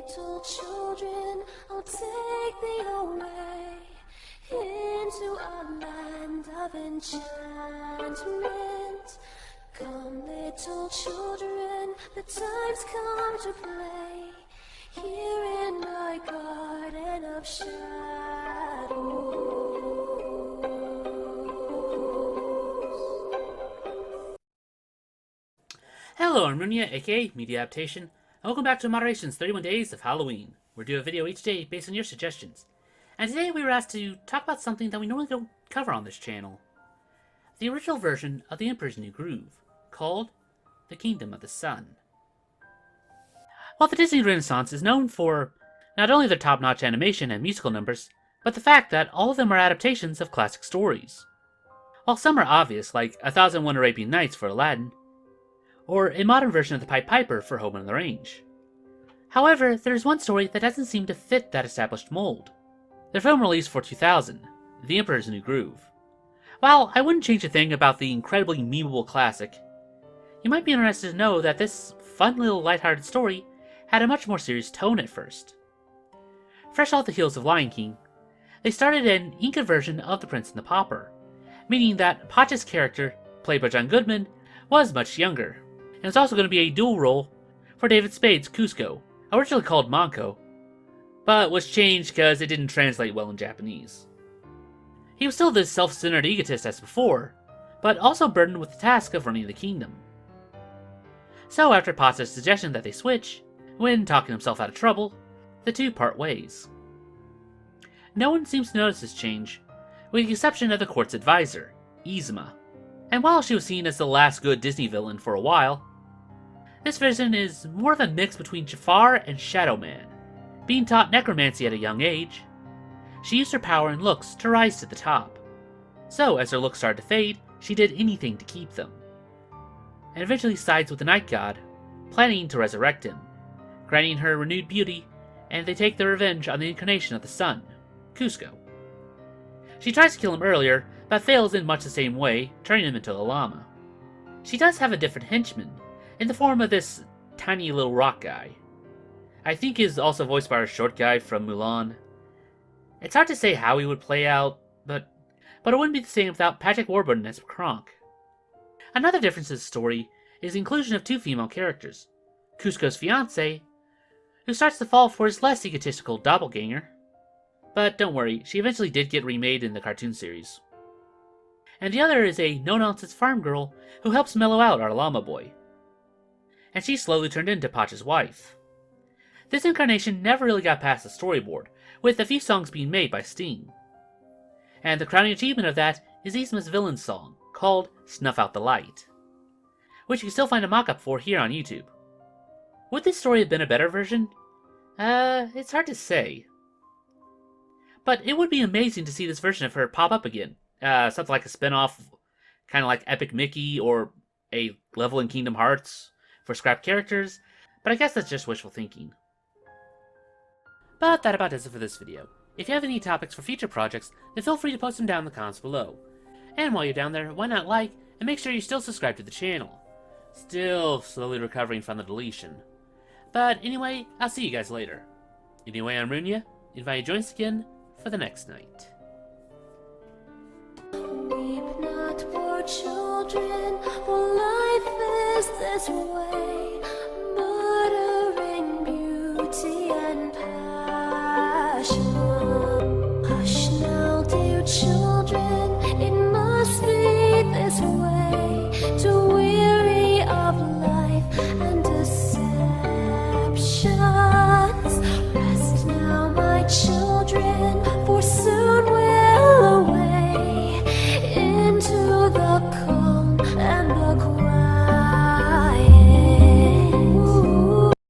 little children, I'll take thee away into a land of enchantment. Come, little children, the time's come to play here in my garden of shadows. Hello, I'm Runia, aka Media Adaptation, and welcome back to Moderation's 31 Days of Halloween. We're doing a video each day based on your suggestions. And today we were asked to talk about something that we normally don't cover on this channel. The original version of the Emperor's New Groove, called The Kingdom of the Sun. While the Disney Renaissance is known for not only their top-notch animation and musical numbers, but the fact that all of them are adaptations of classic stories. While some are obvious, like 1001 Arabian Nights for Aladdin, or a modern version of the Pied Piper for Home on the Range. However, there is one story that doesn't seem to fit that established mold. Their film release for 2000, The Emperor's New Groove. While I wouldn't change a thing about the incredibly memeable classic, you might be interested to know that this fun little lighthearted story had a much more serious tone at first. Fresh off the heels of Lion King, they started an Inca version of The Prince and the Pauper, meaning that Pacha's character, played by John Goodman, was much younger. And it's also going to be a dual role for David Spade's Cusco, originally called Manco, but was changed because it didn't translate well in Japanese. He was still this self-centered egotist as before, but also burdened with the task of running the kingdom. So after Pacha's suggestion that they switch, when talking himself out of trouble, the two part ways. No one seems to notice this change, with the exception of the court's advisor, Yzma. And while she was seen as the last good Disney villain for a while, this version is more of a mix between Jafar and Shadow Man. Being taught necromancy at a young age, she used her power and looks to rise to the top. So as her looks started to fade, she did anything to keep them. And eventually sides with the Night God, planning to resurrect him, granting her renewed beauty, and they take their revenge on the incarnation of the sun, Cusco. She tries to kill him earlier, but fails in much the same way, turning him into a llama. She does have a different henchman, in the form of this tiny little rock guy. I think he's also voiced by our short guy from Mulan. It's hard to say how he would play out, but it wouldn't be the same without Patrick Warburton as Kronk. Another difference in the story is the inclusion of two female characters, Cusco's fiancée, who starts to fall for his less egotistical doppelganger, but don't worry, she eventually did get remade in the cartoon series. And the other is a no-nonsense farm girl who helps mellow out our llama boy. And she slowly turned into Pacha's wife. This incarnation never really got past the storyboard, with a few songs being made by Sting. And the crowning achievement of that is Yzma's villain song, called Snuff Out the Light, which you can still find a mock-up for here on YouTube. Would this story have been a better version? It's hard to say. But it would be amazing to see this version of her pop up again. Something like a spin-off, kind of like Epic Mickey or a level in Kingdom Hearts for scrapped characters, but I guess that's just wishful thinking. But that about does it for this video. If you have any topics for future projects, then feel free to post them down in the comments below. And while you're down there, why not like, and make sure you're still subscribed to the channel. Still slowly recovering from the deletion. But anyway, I'll see you guys later. Anyway, I'm Runia, invite you to join us again for the next night. Weep not, poor children, for life is this way.